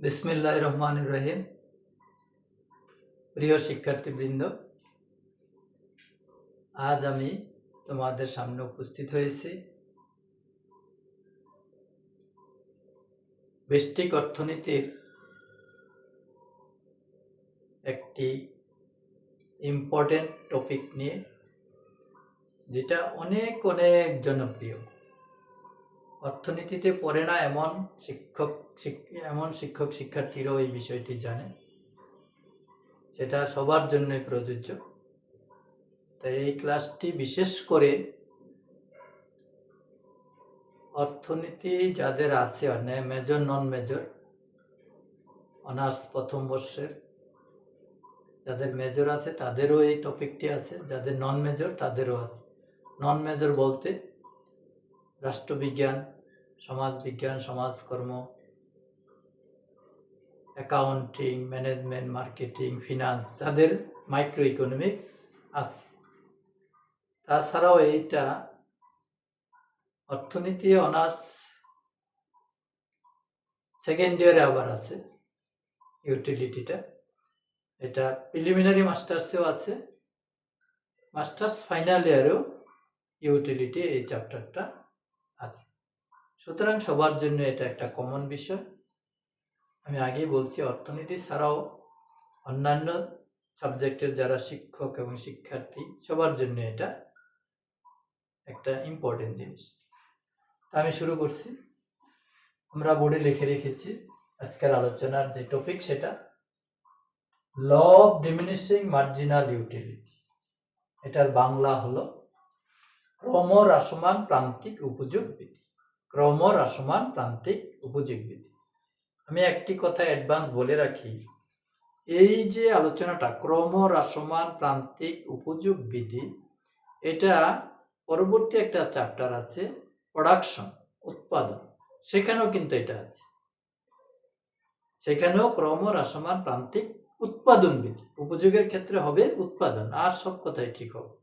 বিসমিল্লাহির রহমানির রহিম। প্রিয় শিক্ষার্থীবৃন্দ, আজ আমি তোমাদের সামনে উপস্থিত হয়েছি ব্যষ্টিক অর্থনীতির একটি ইম্পর্টেন্ট টপিক নিয়ে, যেটা অনেক জনপ্রিয়। অর্থনীতিতে পড়ে না এমন শিক্ষক শিক্ষার্থীরাও এই বিষয়টি জানে, সেটা সবার জন্যই প্রযোজ্য। তাই এই ক্লাসটি বিশেষ করে অর্থনীতি যাদের আছে, মেজর নন মেজর, অনার্স প্রথম বর্ষের যাদের মেজর আছে তাদেরও এই টপিকটি আছে, যাদের নন মেজর তাদেরও আছে। নন মেজর বলতে রাষ্ট্রবিজ্ঞান, সমাজবিজ্ঞান, সমাজকর্ম, অ্যাকাউন্টিং, ম্যানেজমেন্ট, মার্কেটিং, ফিনান্স, যাদের মাইক্রো ইকোনমিক্স আছে। তাছাড়াও এইটা অর্থনীতি অনার্স সেকেন্ড ইয়ারে আবার আছে ইউটিলিটিটা। এটা প্রিলিমিনারি মাস্টার্সেও আছে, মাস্টার্স ফাইনাল ইয়ারেও ইউটিলিটি এই চ্যাপ্টারটা আছে। সুতরাং সবার জন্য এটা একটা কমন বিষয়। আমি আগেই বলছি, অর্থনীতি ছাড়াও অন্যান্য সাবজেক্টের যারা শিক্ষক এবং শিক্ষার্থী সবার জন্য এটা একটা ইম্পর্টেন্ট জিনিস। আমি শুরু করছি। আমরা বোর্ডে লিখে রেখেছি আজকের আলোচনার যে টপিক, সেটা law of diminishing marginal utility. এটার বাংলা হলো ক্রমহ্রাসমান প্রান্তিক উপযোগ বিধি। ক্রমহ্রাসমান প্রান্তিক উপযোগ বিধি। আমি একটি কথা অ্যাডভান্স বলে রাখি, এই যে আলোচনাটা ক্রমহ্রাসমান প্রান্তিক উপযোগ বিধি, এটা পরবর্তী একটা চ্যাপ্টার আছে প্রোডাকশন, উৎপাদন, সেখানেও কিন্তু এটা আছে। সেখানেও ক্রমহ্রাসমান প্রান্তিক উৎপাদন বিধি, উপযোগের ক্ষেত্রে হবে উৎপাদন, আর সব কথাই ঠিক হবে।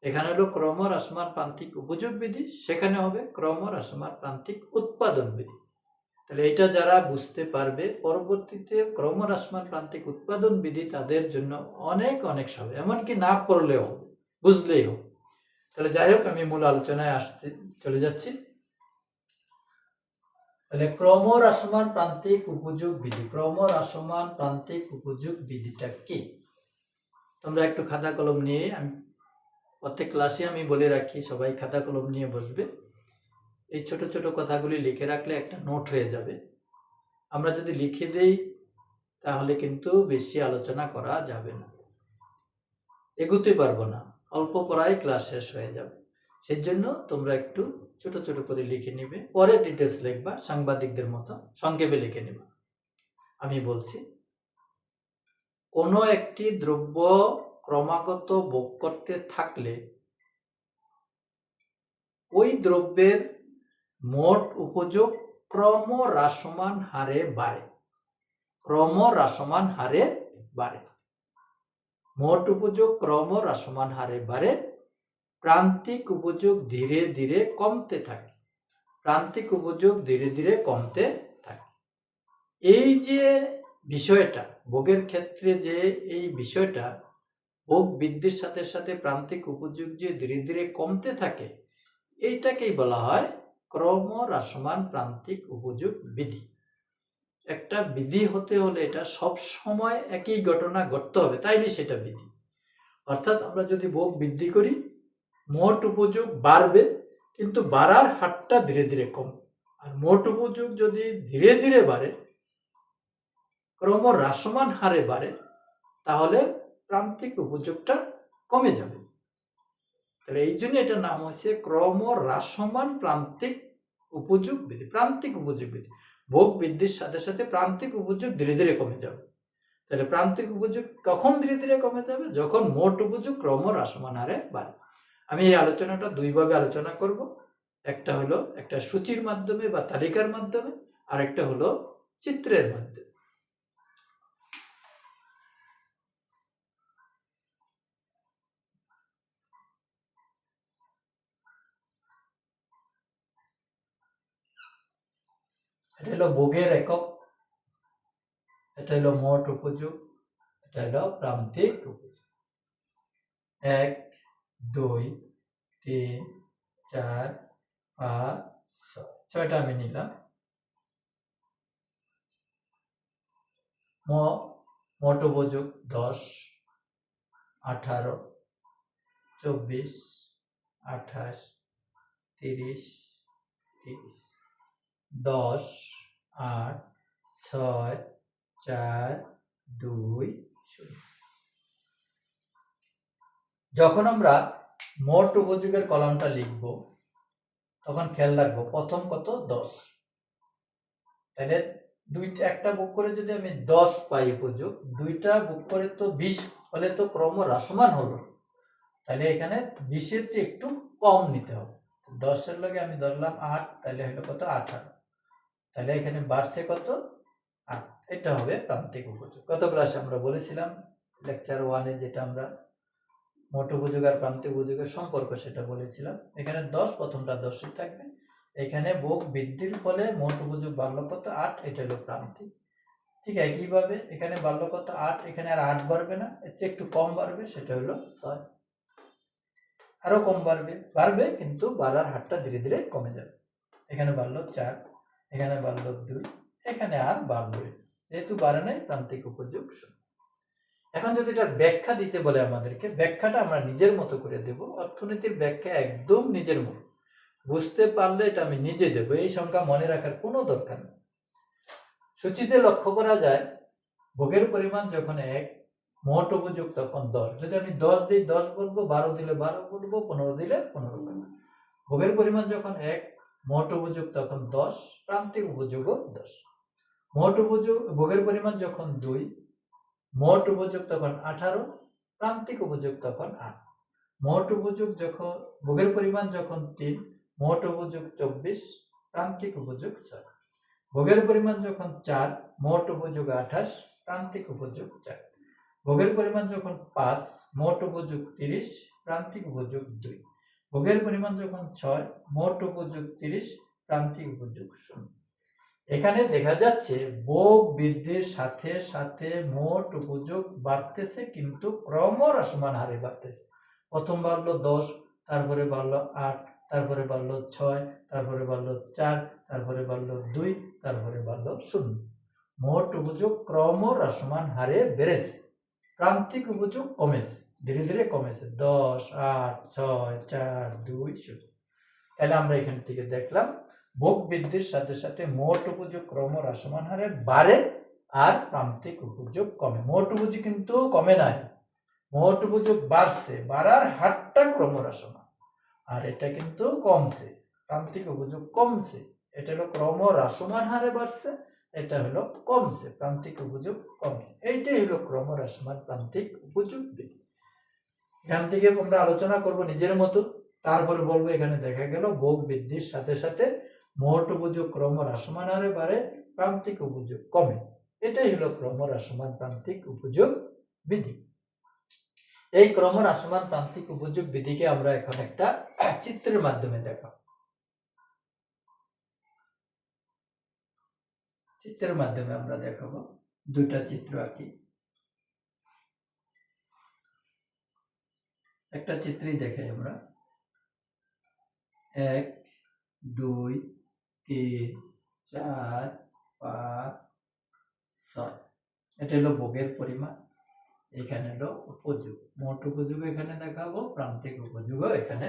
এখানে হলো ক্রমহ্রাসমান প্রান্তিক উপযোগ বিধি, সেখানে হবে ক্রমহ্রাসমান প্রান্তিক উৎপাদন বিধি। তাহলে এটা যারা বুঝতে পারবে, পরবর্তীতে ক্রমহ্রাসমান প্রান্তিক উৎপাদন বিধি তাদের জন্য অনেক সহজ, এমনকি না পড়লেও বুঝলেই হোক। তাহলে যাই হোক, আমি মূল আলোচনায় চলে যাচ্ছি। তাহলে ক্রমহ্রাসমান প্রান্তিক উপযোগ বিধি, ক্রমহ্রাসমান প্রান্তিক উপযোগ বিধিটা কি? তোমরা একটু খাতা কলম নিয়ে, আমি প্রত্যেক ক্লাসে আমি বলে রাখি সবাই খাতা কলম নিয়ে বসবে। এই ছোট ছোট কথাগুলি লিখে রাখলে একটা নোট হয়ে যাবে। আমরা যদি লিখে দেই তাহলে কিন্তু বেশি আলোচনা করা যাবে না, এগোতে পারবো না, অল্প পড়ায় ক্লাস শেষ হয়ে যাবে। সেই জন্য তোমরা একটু ছোট ছোট করে লিখে নিবে, পরে ডিটেলস লিখবা, সাংবাদিকদের মতো সংক্ষেপে লিখে নিবা। আমি বলছি, কোনো একটি দ্রব্য ক্রমাগত ভোগ করতে থাকলে ওই দ্রব্যের মোট উপযোগ ক্রমহ্রাসমান হারে বাড়ে। ক্রমহ্রাসমান হারে বাড়ে, মোট উপযোগ ক্রমহ্রাসমান হারে বাড়ে। প্রান্তিক উপযোগ ধীরে ধীরে কমতে থাকে। প্রান্তিক উপযোগ ধীরে ধীরে কমতে থাকে। এই যে বিষয়টা ভোগের ক্ষেত্রে, যে এই বিষয়টা ভোগ বৃদ্ধির সাথে সাথে প্রান্তিক উপযোগ যে ধীরে ধীরে কমতে থাকে, এইটাকেই বলা হয় ক্রমহ্রাসমান প্রান্তিক উপযোগ বিধি। একটা বিধি হতে হলে এটা সব সময় একই ঘটনা ঘটতে হবে, তাইলে সেটা বিধি। অর্থাৎ আমরা যদি ভোগ বৃদ্ধি করি, মোট উপযোগ বাড়বে, কিন্তু বাড়ার হারটা ধীরে ধীরে কমবে। আর মোট উপযোগ যদি ধীরে ধীরে বাড়ে, ক্রমহ্রাসমান হারে বাড়ে, তাহলে প্রান্তিক উপযোগটা কমে যাবে। তাহলে এই জন্য এটার নাম হচ্ছে ক্রমহ্রাসমান প্রান্তিক উপযোগ বিধি। প্রান্তিক উপযোগ বিধি, ভোগ বৃদ্ধির সাথে সাথে প্রান্তিক উপযোগ ধীরে ধীরে কমে যাবে। তাহলে প্রান্তিক উপযোগ কখন ধীরে ধীরে কমে যাবে? যখন মোট উপযোগ ক্রমহ্রাসমান হারে বাড়ে। আমি এই আলোচনাটা দুইভাবে আলোচনা করব। একটা হলো একটা সূচির মাধ্যমে বা তালিকার মাধ্যমে, আর একটা হলো চিত্রের মাধ্যমে। এটা হলো ভোগের একক, এটা হলো মোট উপযোগ, এটা হলো প্রান্তিক উপযোগ। 1 2 3 4 5 6, 6টা আমি নিলাম। মোট উপযোগ 10 18 24 28 30 30, 10 8 6 4 2 0। যখন আমরা মোট উপযোগের কলামটা লিখব তখন খেয়াল রাখবো প্রথম কত 10, তাহলে একটা বুক করে যদি আমি 10 পাই উপযোগ, দুইটা বুক করে তো 20 হলে তো ক্রম হ্রাসমান হলো, তাহলে এখানে 20-এর চেয়ে একটু কম নিতে হবে। 10-এর লগে আমি ধরলাম 8, তাহলে হলো কত 18, তাহলে এখানে বাড়ছে কত 8। এটা হবে প্রান্তিক উপযোগ। গত ক্লাসে আমরা বলেছিলাম লেকচার 1-এ যেটা আমরা মোট উপযোগ আর প্রান্তিক উপযোগের সম্পর্ক সেটা বলেছিলাম। এখানে 10, প্রথমটা 10-ই থাকবে। এখানে ভোগ বৃদ্ধির ফলে মোট উপযোগ বাড়লো কত 8, এটা হলো প্রান্তিক। ঠিক একইভাবে এখানে বাড়লো কত 8, এখানে আর 8 বাড়বে না, এর চেয়ে একটু কম বাড়বে, সেটা হলো 6। আরো কম বাড়বে কিন্তু বাড়ার হারটা ধীরে ধীরে কমে যাবে। এখানে বাড়লো 4, এখানে বাড়লো 2, এখানে আর বাড়বে, যেহেতু বাড়ে নাই প্রান্তিক উপযোগ 0। এখন যদি এটার ব্যাখ্যা দিতে বলে আমাদেরকে, ব্যাখ্যাটা আমরা নিজের মতো করে দেব। অর্থনীতির ব্যাখ্যা একদম নিজের মতো, বুঝতে পারলে এটা আমি নিজে দেব, এই সংখ্যা মনে রাখার কোনো দরকার নেই। সূচিতে লক্ষ্য করা যায় ভোগের পরিমাণ যখন 1, মোট উপযোগ তখন 10। যদি আমি 10 দিই 10 বলবো, 12 দিলে 12 বলবো, 15 দিলে 15 বলবো। ভোগের পরিমাণ যখন 1, মোট উপযোগ তখন 10, প্রান্তিক উপযোগও 10। মোট উপযোগ ভোগের পরিমাণ যখন 2, মোট উপযোগ তখন 18, প্রান্তিক উপযোগ তখন 8। মোট উপযোগ যখন ভোগের পরিমাণ যখন 3, মোট উপযোগ 24, প্রান্তিক উপযোগ 6। ভোগের পরিমাণ যখন 4, মোট উপযোগ 28, প্রান্তিক উপযোগ 4। ভোগের পরিমাণ যখন 5, মোট উপযোগ 30, প্রান্তিক উপযোগ 2। ভোগের পরিমাণ যখন 6, মোট উপযোগ 30, প্রান্তিক উপযোগ 0। এখানে দেখা যাচ্ছে ভোগ বৃদ্ধির সাথে সাথে মোট উপযোগ বাড়তেছে, কিন্তু ক্রমহ্রাসমান হারে বাড়তেছে। প্রথম বাড়লো 10, তারপরে বাড়লো 8, তারপরে বাড়লো 6, তারপরে বাড়লো 4, তারপরে বাড়লো 2, তারপরে বাড়লো 0। মোট উপযোগ ক্রমহ্রাসমান হারে বেড়েছে, প্রান্তিক উপযোগ কমেছে, ধীরে ধীরে কমেছে। 10 8 6 4 2 0। তাহলে আমরা এখান থেকে দেখলাম ভোগ বৃদ্ধির সাথে সাথে মোট উপযোগ ক্রমহ্রাসমান হারে বাড়ে আর প্রান্তিক উপযোগ কমে। মোট উপযোগ কিন্তু কমে নাই, মোট উপযোগ বাড়ছে, বাড়ার হারটা ক্রমহ্রাসমান, আর এটা কিন্তু কমছে, প্রান্তিক উপযোগ কমছে। এটা হলো ক্রমহ্রাসমান হারে বাড়ছে, এটা হলো কমছে, প্রান্তিক উপযোগ কমছে। এইটাই হলো ক্রমহ্রাসমান প্রান্তিক উপযোগ বৃদ্ধি। এখান থেকে আমরা আলোচনা করব নিজের মতো, তারপরে বলবো এখানে দেখা গেল ভোগ বৃদ্ধির সাথে সাথে মোট উপযোগ ক্রমহ্রাসমান হারে বাড়ে, প্রান্তিক উপযোগ কমে। এটাই হলো ক্রমহ্রাসমান প্রান্তিক উপযোগ বিধি। এই ক্রমহ্রাসমান প্রান্তিক উপযোগ বিধিকে আমরা এখন একটা চিত্রের মাধ্যমে দেখাবো। চিত্রের মাধ্যমে আমরা দেখাবো, দুইটা চিত্র আঁকি। একটা চিত্রই দেখাই আমরা। 1 2 3 4 5 6, এটা হলো ভোগের পরিমাণ, এখানে হলো উপযোগ। মোট উপযোগ এখানে দেখাবো, প্রান্তিক উপযোগও এখানে।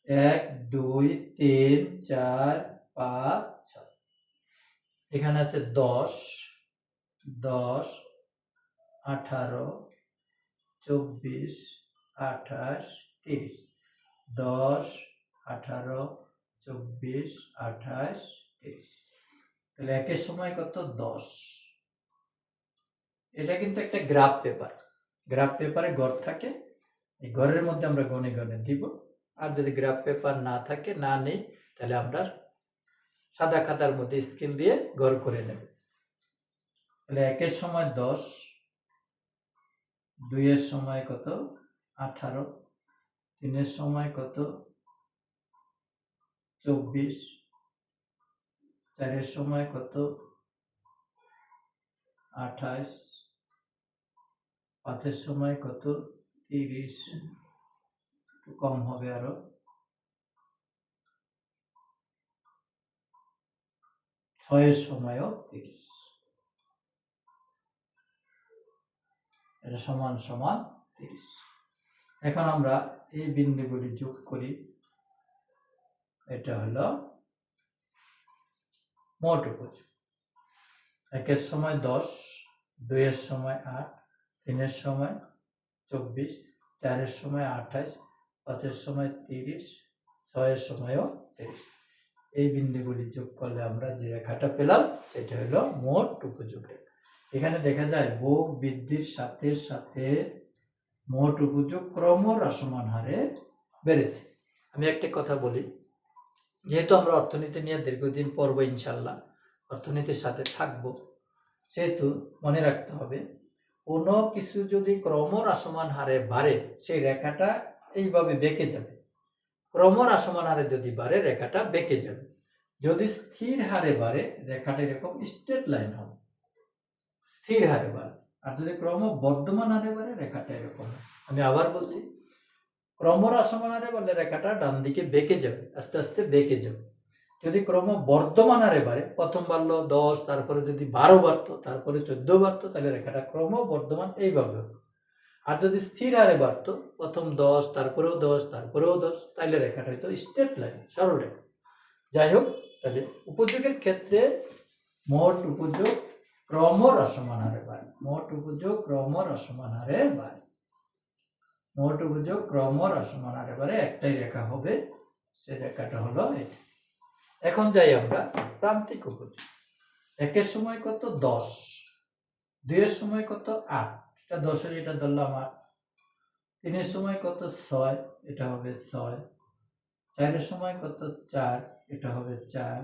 1 2 3 4 5 6, এখানে আছে 10 10 18 24 28 30, 10 18 24 28 30। তাহলে একের সময় কত 10। এটা কিন্তু একটা গ্রাফ পেপার, গ্রাফ পেপারে ঘর থাকে, এই ঘরের মধ্যে আমরা গনে গনে দিব। আর যদি গ্রাফ পেপার না থাকে, না নেই, তাহলে আমরা সাদা খাতার মধ্যে স্কেল দিয়ে ঘর করে নেব। তাহলে একের সময় 10, 2 এর সময় কত 18, 3 এর সময় কত 24, 4 এর সময় কত 28, 5-এর সময় কত 30, একটু কম হবে আরো, 6-এর সময়ও 30, এটা সমান সমান 30। এখন আমরা এই বিন্দুগুলি যোগ করি, এটা হলো মোট উপযোগ। 1-এর সময় 10, 2-এর সময় 8, 3-এর সময় 24, 4-এর সময় 28, 5-এর সময় 30, 6-এর সময়ও 30। এই বিন্দুগুলি যোগ করলে আমরা যে রেখাটা পেলাম সেটা হলো মোট উপযোগ রেখা। এখানে দেখা যায় ভোগ বৃদ্ধির সাথে সাথে মোট উপযোগ ক্রমহ্রাসমান হারে বেড়েছে। আমি একটা কথা বলি, যেহেতু আমরা অর্থনীতি নিয়ে দীর্ঘদিন পড়বো, ইনশাল্লাহ অর্থনীতির সাথে থাকবো, সেহেতু মনে রাখতে হবে কোনো কিছু যদি ক্রমহ্রাসমান হারে বাড়ে সেই রেখাটা এইভাবে বেঁকে যাবে। ক্রমহ্রাসমান হারে যদি বাড়ে রেখাটা বেঁকে যাবে। যদি স্থির হারে বাড়ে রেখাটা এরকম স্ট্রেট লাইন হবে, স্থির হারে বাড়ে। আর যদি ক্রমবর্ধমান হারে বাড়ে রেখাটা এরকম। আমি আবার বলছি, ক্রমহ্রাসমান হারে বাড়লে রেখাটা ডান দিকে বেঁকে যাবে, আস্তে আস্তে বেঁকে যাবে। যদি ক্রমবর্ধমান হারে বাড়ে, প্রথম বাড়লো 10, তারপরে যদি 12 বাড়তো, তারপরে 14 বাড়তো, তাহলে রেখাটা ক্রমবর্ধমান এইভাবে হবে। আর যদি স্থির হারে বাড়তো, প্রথম 10, তারপরেও 10, তারপরেও 10, তাহলে রেখাটা হয়তো স্ট্রেট লাইন, সরল রেখা। যাই হোক, তাহলে উপযোগের ক্ষেত্রে মোট উপযোগ ক্রমহ্রাসমান হারে বাড়ে। মোট উপযোগ ক্রমহ্রাসমান হারে বাড়ে। মোট উপযোগ ক্রমহ্রাসমান হারে বাড়ে। একটাই রেখা হবে, সে রেখাটা হলো এটা। এখন যাই আমরা প্রান্তিক উপযোগ। 1-এর সময় কত 10, 2-এর সময় কত 8, এটা 10-এর, এটা ধরলাম 8। 3-এর সময় কত 6, এটা হবে 6। 4-এর সময় কত 4, এটা হবে 4।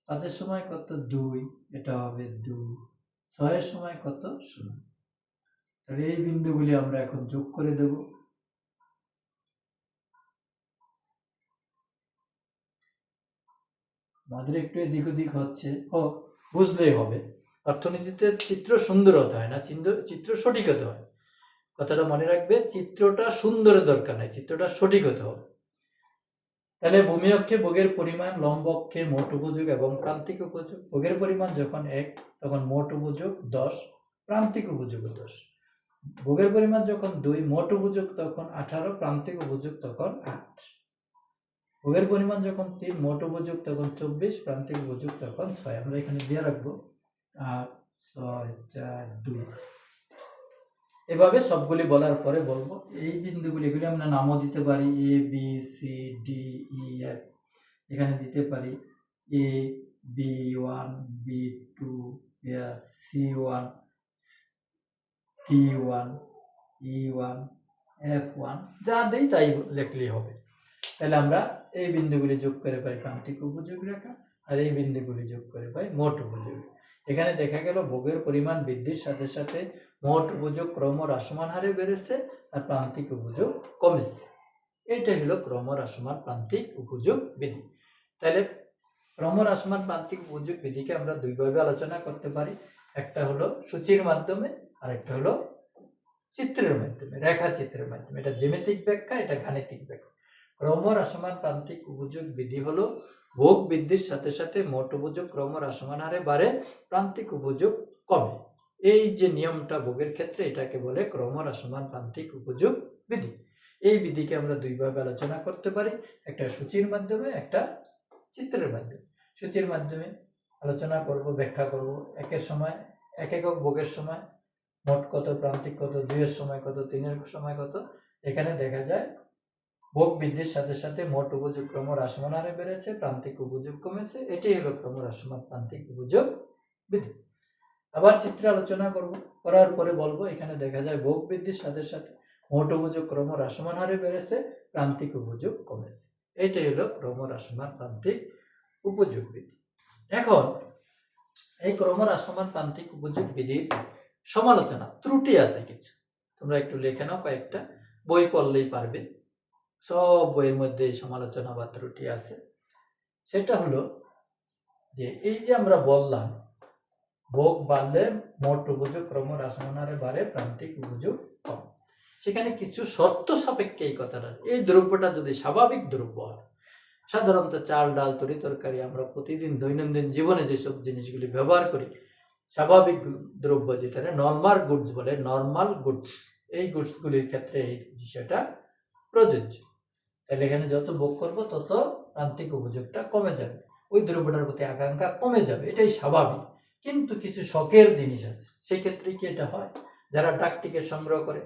5-এর সময় কত 2, এটা হবে 2। 6-এর সময় কত 0। তাহলে এই বিন্দুগুলি আমরা এখন যোগ করে দেব। আমাদের একটু এদিক ওদিক হচ্ছে, বুঝলেই হবে। অর্থনীতিতে চিত্র সুন্দর হতে হয় না, চিত্র সঠিক হতে হয়। কথাটা মনে রাখবে, চিত্রটা সুন্দরের দরকার নাই, চিত্রটা সঠিক হতে হবে। তাহলে ভূমি অক্ষে ভোগের পরিমাণ, লম্ব অক্ষে মোট উপযোগ এবং প্রান্তিক উপযোগ। ভোগের পরিমাণ যখন 1, তখন মোট উপযোগ 10, প্রান্তিক উপযোগ 10। ভোগের পরিমাণ যখন 2, মোট উপযোগ তখন 18, প্রান্তিক উপযোগ তখন 8। ভোগের পরিমাণ যখন 3, মোট উপযোগ তখন 24, প্রান্তিক উপযোগ তখন 6। আমরা এখানে দিয়ে রাখবো 8, 6, 4, 2। এভাবে সবগুলি বলার পরে বলবো এই বিন্দুগুলি, এগুলি আমরা নামও দিতে পারি, A B C D E F. এখানে দিতে পারি এ B1, B2, C1, D1, E1, F1, যা দেই তাই লিখলেই হবে। তাহলে আমরা এই বিন্দুগুলি যোগ করে পাই প্রান্তিক উপযোগ রেখা, আর এই বিন্দুগুলি যোগ করে পাই মোট উপযোগ। এখানে দেখা গেল ভোগের পরিমাণ বৃদ্ধির সাথে সাথে মোট উপযোগ ক্রমহ্রাসমান হারে বেড়েছে আর প্রান্তিক উপযোগ কমেছে। এইটাই হলো ক্রমহ্রাসমান প্রান্তিক উপযোগ বিধি। তাহলে ক্রমহ্রাসমান প্রান্তিক উপযোগ বিধিকে আমরা দুইভাবে আলোচনা করতে পারি। একটা হলো সূচির মাধ্যমে, আর একটা হলো চিত্রের মাধ্যমে, রেখাচিত্রের মাধ্যমে। এটা জ্যামিতিক ব্যাখ্যা, এটা গাণিতিক ব্যাখ্যা। ক্রমহ্রাসমান প্রান্তিক উপযোগ বিধি হলো ভোগ বৃদ্ধির সাথে সাথে মোট উপযোগ ক্রমহ্রাসমান হারে বাড়ে, প্রান্তিক উপযোগ কমে। এই যে নিয়মটা ভোগের ক্ষেত্রে, এটাকে বলে ক্রমহ্রাসমান প্রান্তিক উপযোগ বিধি। এই বিধিকে আমরা দুইভাবে আলোচনা করতে পারি, একটা সূচির মাধ্যমে, একটা চিত্রের মাধ্যমে। সূচির মাধ্যমে আলোচনা করব, ব্যাখ্যা করব। 1-এর সময় 1 একক ভোগের সময় মোট কত, প্রান্তিক কত, 2-এর সময় কত, 3-এর সময় কত। এখানে দেখা যায় ভোগ বৃদ্ধির সাথে সাথে মোট উপযোগ ক্রমহ্রাসমান হারে বেড়েছে, প্রান্তিক উপযোগ কমেছে। এটাই হলো ক্রমহ্রাসমান প্রান্তিক উপযোগ বিধি। আবার চিত্রে আলোচনা করব, করার পরে বলবো এখানে দেখা যায় ভোগ বৃদ্ধির সাথে সাথে মোট উপযোগ ক্রমহ্রাসমান হারে বেড়েছে, প্রান্তিক উপযোগ কমেছে। এটাই হলো ক্রমহ্রাসমান প্রান্তিক উপযোগ বিধি। এখন এই ক্রমহ্রাসমান প্রান্তিক উপযোগ বিধির সমালোচনা, ত্রুটি আছে কিছু, তোমরা একটু লিখে নাও, কয়েকটা বই পড়লেই পারবে। সব বইয়ের মধ্যে সমালোচনা বা ত্রুটি আছে। সেটা হলো যে এই যে আমরা বললাম ভোগ বাড়লে মোট উপযোগ ক্রমহ্রাসমান হারে বাড়ে, প্রান্তিক উপযোগ কম। সেখানে কিছু শর্ত সাপেক্ষে এই কথাটা, এই দ্রব্যটা যদি স্বাভাবিক দ্রব্য হয়, সাধারণত চাল ডাল তরি তরকারি আমরা প্রতিদিন দৈনন্দিন জীবনে যেসব জিনিসগুলি ব্যবহার করি, স্বাভাবিক দ্রব্য যেটা নর্মাল গুডস বলে, নর্মাল গুডস, এই গুডসগুলির ক্ষেত্রে এই বিষয়টা প্রযোজ্য। তাহলে এখানে যত ভোগ করবো তত প্রান্তিক উপযোগটা কমে যাবে, ওই দ্রব্যটার প্রতি আকাঙ্ক্ষা কমে যাবে, এটাই স্বাভাবিক। কিন্তু কিছু শখের জিনিস আছে, সেই ক্ষেত্রে কি এটা হয়, যারা ডাক টিকিট সংগ্রহ করে,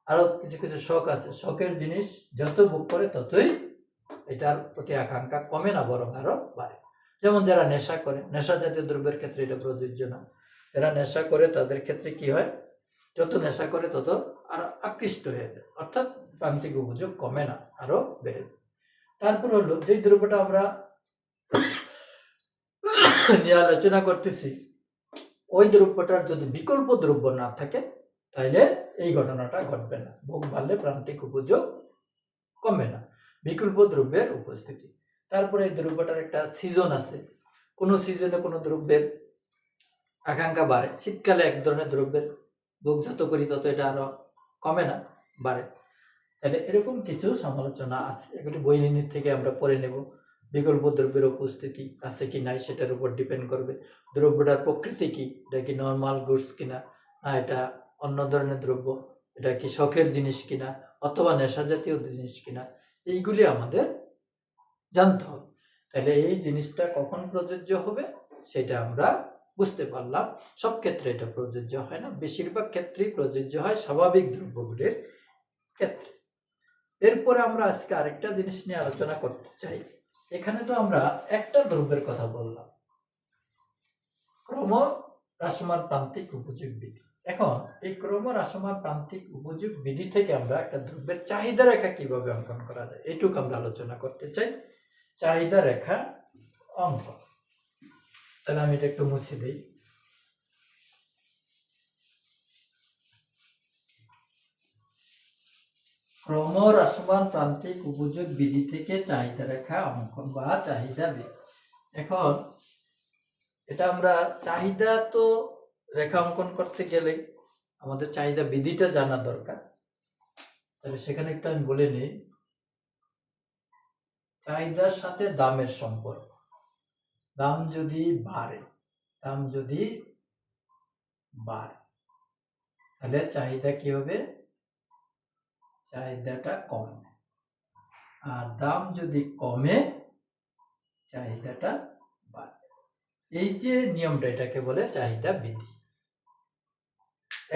আরো কিছু কিছু শখ আছে, শখের জিনিস যত ভোগ করে ততই এটার প্রতি আকাঙ্ক্ষা কমে না, বরং আরো বাড়ে। যেমন যারা নেশা করে, নেশা জাতীয় দ্রব্যের ক্ষেত্রে এটা প্রযোজ্য না। যারা নেশা করে তাদের ক্ষেত্রে কি হয়, যত নেশা করে তত আরো আকৃষ্ট হয়ে যায়, অর্থাৎ প্রান্তিক উপযোগ কমে না, আরো বেড়ে যায়। তারপর হলো যে দ্রব্যটা আমরা নিয়ে আলোচনা করতেছি, ওই দ্রব্যটার যদি বিকল্প দ্রব্য না থাকে তাহলে এই ঘটনাটা ঘটবে না, ভোগ বাড়লে প্রান্তিক উপযোগ কমে না, বিকল্প দ্রব্যের উপস্থিতি। তারপরে এই দ্রব্যটার একটা সিজন আছে, কোন সিজনে কোনো দ্রব্যের আকাঙ্ক্ষা বাড়ে, শীতকালে এক ধরনের দ্রব্যের ভোগ যত করি তত এটা আরো কমে না, বাড়ে। তাহলে এরকম কিছু সমালোচনা আছে, এগুলি বইনির থেকে আমরা পড়ে নেব। বিকল্প দ্রব্যের উপস্থিতি আছে কি নাই সেটার উপর ডিপেন্ড করবে, দ্রব্যটার প্রকৃতি কি, এটা কি নর্মাল গুডস কিনা, না এটা অন্য ধরনের দ্রব্য, এটা কি শখের জিনিস কিনা, অথবা নেশা জাতীয় জিনিস কিনা, এইগুলি আমাদের জানতে হবে। তাহলে এই জিনিসটা কখন প্রযোজ্য হবে সেটা আমরা বুঝতে পারলাম। সব ক্ষেত্রে এটা প্রযোজ্য হয় না, বেশিরভাগ ক্ষেত্রেই প্রযোজ্য হয় স্বাভাবিক দ্রব্যগুলির ক্ষেত্রে। এরপরে আমরা আজকে আরেকটা জিনিস নিয়ে আলোচনা করতে চাই। এখানে তো আমরা একটা দ্রব্যের কথা বললাম, ক্রমহ্রাসমান প্রান্তিক উপযোগ বিধি। এখন এই ক্রমহ্রাসমান প্রান্তিক উপযোগ বিধি থেকে আমরা একটা দ্রব্যের চাহিদা রেখা কিভাবে অঙ্কন করা যায় এইটুকু আমরা আলোচনা করতে চাই। চাহিদা রেখা অঙ্কন, তাহলে আমি এটা একটু মুছে দিই। ক্রমহ্রাসমান প্রান্তিক উপযোগ বিধি থেকে চাহিদা রেখা অঙ্কন বা চাহিদা বিধি। এখন এটা আমরা চাহিদা তো রেখা অঙ্কন করতে গেলে আমাদের চাহিদা বিধিটা জানা দরকার। তাহলে সেখানে একটু আমি বলে নিই, চাহিদার সাথে দামের সম্পর্ক। দাম যদি বাড়ে, তাহলে চাহিদা কি হবে, চাহিদাটা কমবে। আর দাম যদি কমে চাহিদাটা বাড়বে। এই যে নিয়মটা, এটাকে বলে চাহিদা বিধি।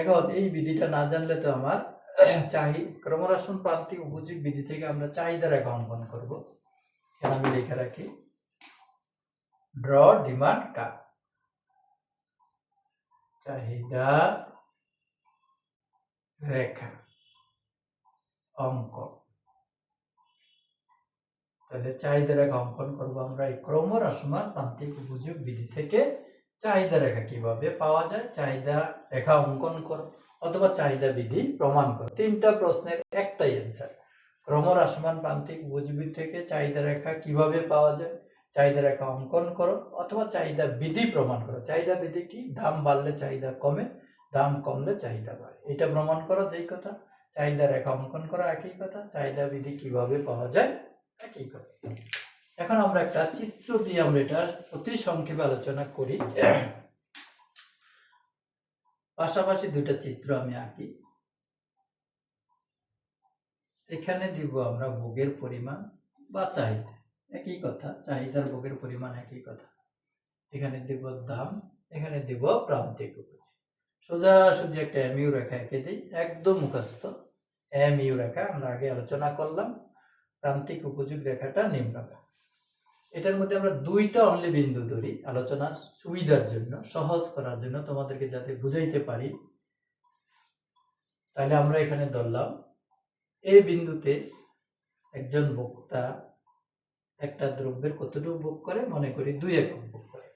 এখন এই বিধিটা না জানলে তো আমার ক্রমহ্রাসমান প্রান্তিক উপযোগ বিধি থেকে আমরা চাহিদা রেখা অঙ্কন করবো। এখানে আমি লিখে রাখি, ড্র ডিমান্ড কার্ভ, চাহিদা রেখা অঙ্কন। তাহলে চাহিদা রেখা অঙ্কন করবো আমরা এই ক্রমহ্রাসমান প্রান্তিক উপযোগ বিধি থেকে। চাহিদা রেখা কিভাবে পাওয়া যায়, চাহিদা রেখা অঙ্কন করো অথবা চাহিদা বিধি প্রমাণ করো, তিনটা প্রশ্নের একটাই অ্যান্সার। ক্রমহ্রাসমান প্রান্তিক উপযোগ বিধি থেকে চাহিদা রেখা কিভাবে পাওয়া যায়, চাহিদা রেখা অঙ্কন করো অথবা চাহিদা বিধি প্রমাণ করো। চাহিদা বিধি কি, দাম বাড়লে চাহিদা কমে, দাম কমলে চাহিদা বাড়ে, এটা প্রমাণ করো যেই কথা। চাহিদা রেখা অঙ্কন করা একই কথা, চাহিদা বিধি কিভাবে পাওয়া যায় একই কথা। এখন আমরা একটা চিত্র দিয়ে আমরা এটা অতি সংক্ষেপে আলোচনা করি। পাশাপাশি দুইটা চিত্র আমি আঁকি। এখানে দিব আমরা ভোগের পরিমাণ বা চাহিদা, একই কথা, চাহিদার ভোগের পরিমাণ একই কথা। এখানে দিব দাম, এখানে দিব প্রান্তিক উপযোগ। সোজাসুজি একটা এমইউ রেখা এঁকে দিই, একদম মুখস্থ এমইউ রেখা। আমরা আগে আলোচনা করলাম প্রান্তিক উপযোগ রেখাটা নিম্নগামী। এটার মধ্যে আমরা দুইটা অনলি বিন্দু ধরি আলোচনার সুবিধার জন্য, সহজ করার জন্য, তোমাদেরকে যাতে বুঝাইতে পারি। তাহলে আমরা এখানে ধরলাম এই বিন্দুতে একজন ভোক্তা একটা দ্রব্যের কতটুকু ভোগ করে, মনে করি 2 একক ভোগ করে।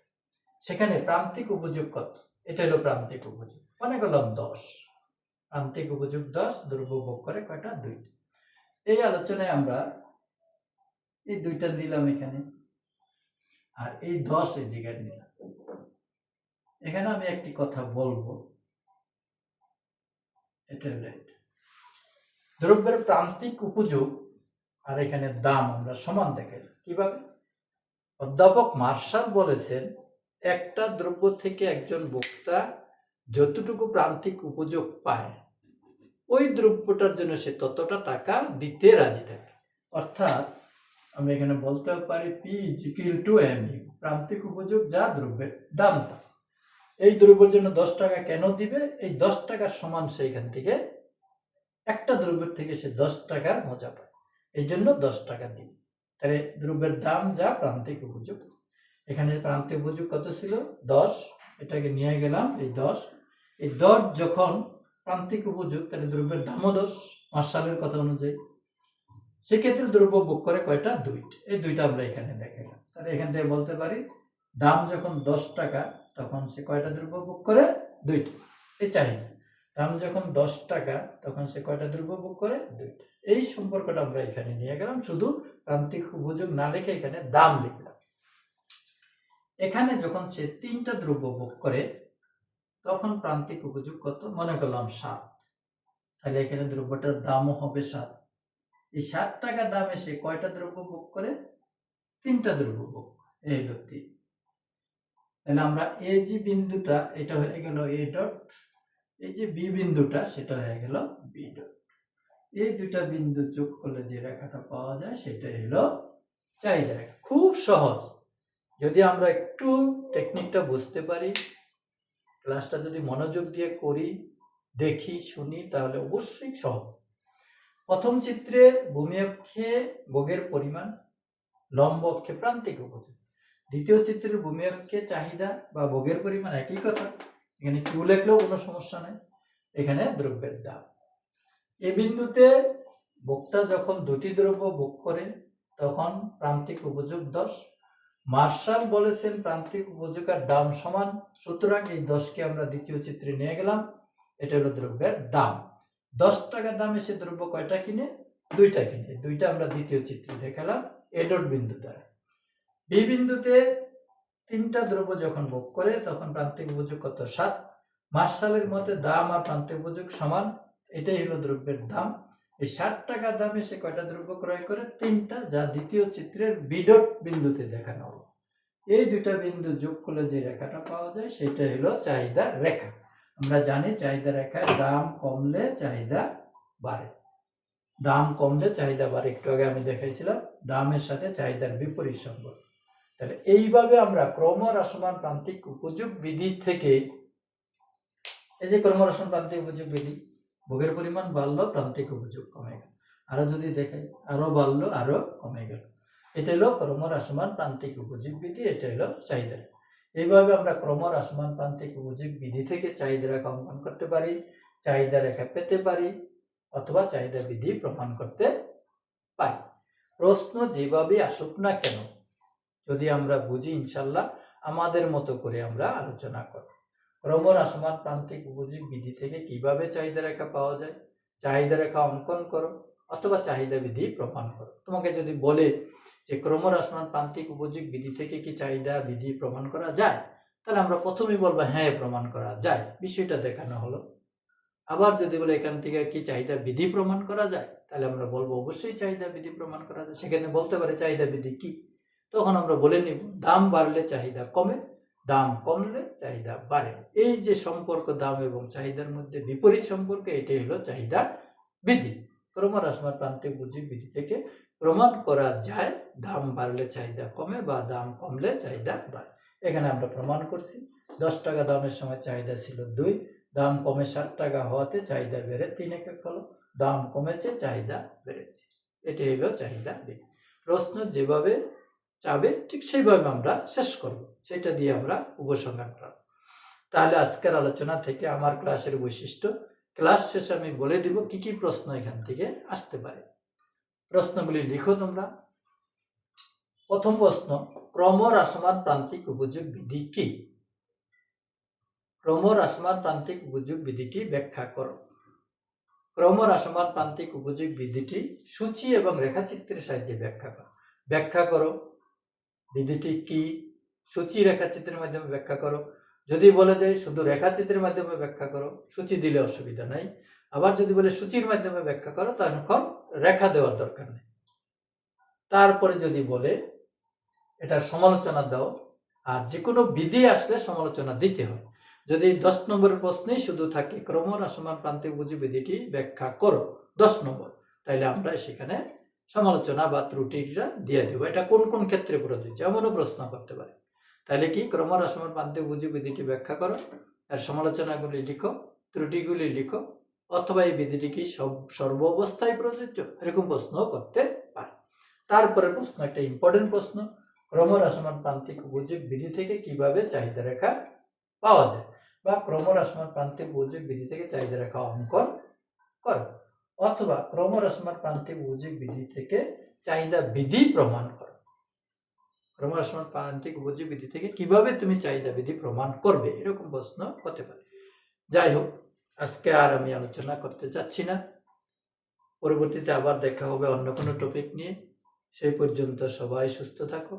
সেখানে প্রান্তিক উপযোগ কত, এটা হলো প্রান্তিক উপযোগ, মনে করলাম 10। প্রান্তিক উপযোগ 10, দ্রব্য ভোগ করে কয়টা, 2টা। এই আলোচনায় আমরা এই 2টা নিলাম এখানে, আর এই 10 এই জায়গায় নিলাম। এখানে আমি একটি কথা বলবো, এটা দ্রব্যের প্রান্তিক উপযোগ আর এখানে দাম আমরা সমান দেখাই। কিভাবে? অধ্যাপক মার্শাল বলেছেন, একটা দ্রব্য থেকে একজন ভোক্তা যতটুকু প্রান্তিক উপযোগ পায় ওই দ্রব্যটার জন্য সে ততটা টাকা দিতে রাজি থাকে। অর্থাৎ আমরা এখানে বলতে পারি P=MU, প্রান্তিক উপযোগ যা দ্রব্যের দাম তা। এই দ্রব্যের জন্য 10 টাকা কেন দিবে? এই 10 টাকার সমান সেইখান থেকে একটা দ্রব্যের থেকে সে 10 টাকার মজা পায়, এই জন্য 10 টাকা দিবে। তাহলে দ্রব্যের দাম যা প্রান্তিক উপযোগ। এখানে প্রান্তিক উপযোগ কত ছিল? 10। এটাকে নিয়ে গেলাম এই 10। এই 10 যখন প্রান্তিক উপযোগ, তাহলে দ্রব্যের দামও 10 মার্শালের কথা অনুযায়ী। সেক্ষেত্রে দ্রব্য ভোগ করে কয়টা? 2টা। এই 2টা আমরা এখানে দেখালাম। তাহলে এখান থেকে বলতে পারি দাম যখন 10 টাকা তখন সে কয়টা দ্রব্য ভোগ করে? 2টা। এই চাহিদা। দাম যখন 10 টাকা তখন সে কয়টা দ্রব্য ভোগ করে? 2টা। এই সম্পর্কটা আমরা এখানে নিয়ে গেলাম, শুধু প্রান্তিক উপযোগ না লিখে এখানে দাম লিখলাম। এখানে যখন সে 3টা দ্রব্য ভোগ করে তখন প্রান্তিক উপযোগ কত? মনে করলাম 7। তাহলে এখানে দ্রব্যটার দামও হবে 7। এই 7 টাকা দামে সে কয়টা দ্রব্য ভোগ করে? 3টা দ্রব্য ভোগ। এই হলো 3। তাহলে আমরা এই যে বিন্দুটা, এটা হয়ে গেল এ ডট, এই যে বি বিন্দুটা সেটা হয়ে গেল বি ডট। এই দুটা বিন্দু যোগ করলে যে রেখাটা পাওয়া যায় সেটাই হলো চাহিদা রেখা। খুব সহজ। যদি আমরা একটু টেকনিকটা বুঝতে পারি, ক্লাসটা যদি মনোযোগ দিয়ে করি, দেখি, শুনি, তাহলে অবশ্যই সহজ। প্রথম চিত্রে ভূমি অক্ষে ভোগের পরিমাণ, লম্ব অক্ষে প্রান্তিক উপযোগ। দ্বিতীয় চিত্রের ভূমি অক্ষে চাহিদা বা ভোগের পরিমাণ, একই কথা। এখানে কিউ লিখলেও কোনো সমস্যা নেই। এখানে দ্রব্যের দাম। এই বিন্দুতে ভোক্তা যখন 2টি দ্রব্য ভোগ করে তখন প্রান্তিক উপযোগ 10। মার্শাল বলেছেন প্রান্তিক উপযোগ আর দাম সমান, সুতরাং এই 10কে আমরা দ্বিতীয় চিত্রে নিয়ে গেলাম। এটা হলো দ্রব্যের দাম। 10 টাকা দামে সে দ্রব্য কয়টা কিনে? 2টা কিনে। 2টা আমরা দ্বিতীয় চিত্রে দেখালাম এ ডট বিন্দু দ্বারা। বি বিন্দুতে 3টা দ্রব্য যখন ভোগ করে তখন প্রান্তিক উপযোগ কত? 7। মার্শালের মতে দাম আর প্রান্তিক উপযোগ সমান, এটাই হলো দ্রব্যের দাম। এই 60 টাকা দামে সে কয়টা দ্রব্য ক্রয় করে? 3টা, যা দ্বিতীয় চিত্রের বি ডট বিন্দুতে দেখানো হলো। এই 2টা বিন্দু যোগ করলে যে রেখাটা পাওয়া যায় সেটা হলো চাহিদা রেখা। আমরা জানি চাহিদা রেখায় দাম কমলে চাহিদা বাড়ে। দাম কমলে চাহিদা বাড়ে, একটু আগে আমি দেখাইছিলাম দামের সাথে চাহিদার বিপরীত সম্পর্ক। তাহলে এইভাবে আমরা ক্রমহ্রাসমান প্রান্তিক উপযোগ বিধি থেকে, এই যে ক্রমহ্রাসমান প্রান্তিক উপযোগ বিধি, ভোগের পরিমাণ বাড়লো, প্রান্তিক উপযোগ কমে গেল। আরো যদি দেখাই, আরো বাড়লো, আরো কমে গেল। এটা হলো ক্রমহ্রাসমান প্রান্তিক উপযোগ বিধি, এটা হলো চাহিদা। এইভাবে আমরা ক্রমহ্রাসমান প্রান্তিক উপযোগ বিধি থেকে চাহিদা রেখা অঙ্কন করতে পারি, চাহিদা রেখা পেতে পারি, অথবা চাহিদা বিধি প্রমাণ করতে পারি। প্রশ্ন যেভাবে আসুক না কেন, যদি আমরা বুঝি ইনশাল্লাহ আমাদের মতো করে আমরা আলোচনা করব। ক্রমহ্রাসমান প্রান্তিক উপযোগ বিধি থেকে কিভাবে চাহিদা রেখা পাওয়া যায়, চাহিদা রেখা অঙ্কন করো অথবা চাহিদা বিধি প্রমাণ করো। তোমাকে যদি বলে যে ক্রমহ্রাসমান প্রান্তিক উপযোগ বিধি থেকে কি চাহিদা বিধি প্রমাণ করা যায়, তাহলে আমরা প্রথমেই বলবো হ্যাঁ প্রমাণ করা যায়, বিষয়টা দেখানো হলো। আবার যদি বলে এখান থেকে কি চাহিদা বিধি প্রমাণ করা যায়, তাহলে আমরা বলবো অবশ্যই চাহিদা বিধি প্রমাণ করা যায়। সেখানে বলতে পারে চাহিদা বিধি কি, তখন আমরা বলে নিব দাম বাড়লে চাহিদা কমে, দাম কমলে চাহিদা বাড়ে। এই যে সম্পর্ক দাম এবং চাহিদার মধ্যে বিপরীত সম্পর্ক, এটাই হলো চাহিদা বিধি। ক্রমহ্রাসমান প্রান্তিক উপযোগ বিধি থেকে প্রমাণ করা যায় দাম বাড়লে চাহিদা কমে বা দাম কমলে চাহিদা বাড়ে। এখানে আমরা প্রমাণ করছি 10 টাকা দামের সময় চাহিদা ছিল 2, দাম কমে 60 টাকা হওয়াতে চাহিদা বেড়ে 3 একক হলো, দাম কমেছে চাহিদা বেড়েছে। এটাই হলো চাহিদা বিধি। প্রশ্ন যেভাবে চাবে ঠিক সেইভাবে আমরা শেষ করব, সেটা দিয়ে আমরা উপসংহার করব। তাহলে আজকের আলোচনা থেকে আমার ক্লাসের বৈশিষ্ট্য, ক্লাস শেষে আমি বলে দিব কি কি প্রশ্ন এখান থেকে আসতে পারে। প্রশ্নগুলি লিখো তোমরা। প্রথম প্রশ্ন, ক্রমহ্রাসমান প্রান্তিক উপযোগ বিধি কি? ক্রমহ্রাসমান প্রান্তিক উপযোগ বিধিটি ব্যাখ্যা করো। ক্রমহ্রাসমান প্রান্তিক উপযোগ বিধিটি সূচি এবং রেখাচিত্রের সাহায্যে ব্যাখ্যা করো। ব্যাখ্যা করো বিধিটি কি, সূচি রেখাচিত্রের মাধ্যমে ব্যাখ্যা করো। যদি বলে দেয় শুধু রেখাচিত্রের মাধ্যমে ব্যাখ্যা করো, সূচি দিলে অসুবিধা নাই। আবার যদি বলে সূচির মাধ্যমে ব্যাখ্যা করো, তখন রেখা দেওয়ার দরকার নেই। তারপরে যদি বলে এটার সমালোচনা দাও, আর যে কোনো বিধি আসলে সমালোচনা দিতে হয়। যদি 10 নম্বরের প্রশ্নেই শুধু থাকে ক্রমহ্রাসমান প্রান্তিক উপযোগী বিধিটি ব্যাখ্যা করো 10 নম্বর, তাহলে আমরা সেখানে সমালোচনা বা ত্রুটিটা দিয়ে দেবো। এটা কোন কোন ক্ষেত্রে প্রযোজ্য এমনও প্রশ্ন করতে পারে। তাহলে কি ক্রমহ্রাসমান প্রান্তিক উপযোগী বিধিটি ব্যাখ্যা করো, এর সমালোচনাগুলি লিখো, ত্রুটিগুলি লিখো, অথবা এই বিধিটি কি সর্ব অবস্থায় প্রযোজ্য, এরকম প্রশ্নও করতে পারে। তারপরে প্রশ্ন একটা ইম্পর্টেন্ট প্রশ্ন, ক্রমহ্রাসমান প্রান্তিক উপযোগ বিধি থেকে কিভাবে চাহিদা রেখা পাওয়া যায়, বা ক্রমহ্রাসমান প্রান্তিক উপযোগ বিধি থেকে চাহিদা রেখা অঙ্কন করো, অথবা ক্রমহ্রাসমান প্রান্তিক উপযোগ বিধি থেকে চাহিদা বিধি প্রমাণ করো। ক্রমহ্রাসমান প্রান্তিক উপযোগ বিধি থেকে কিভাবে তুমি চাহিদা বিধি প্রমাণ করবে, এরকম প্রশ্ন হতে পারে। যাই হোক, আজকে আর আমি আলোচনা করতে চাচ্ছি না। পরবর্তীতে আবার দেখা হবে অন্য কোনো টপিক নিয়ে। সেই পর্যন্ত সবাই সুস্থ থাকো,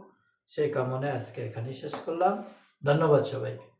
সেই কামনায় আজকে এখানেই শেষ করলাম। ধন্যবাদ সবাইকে।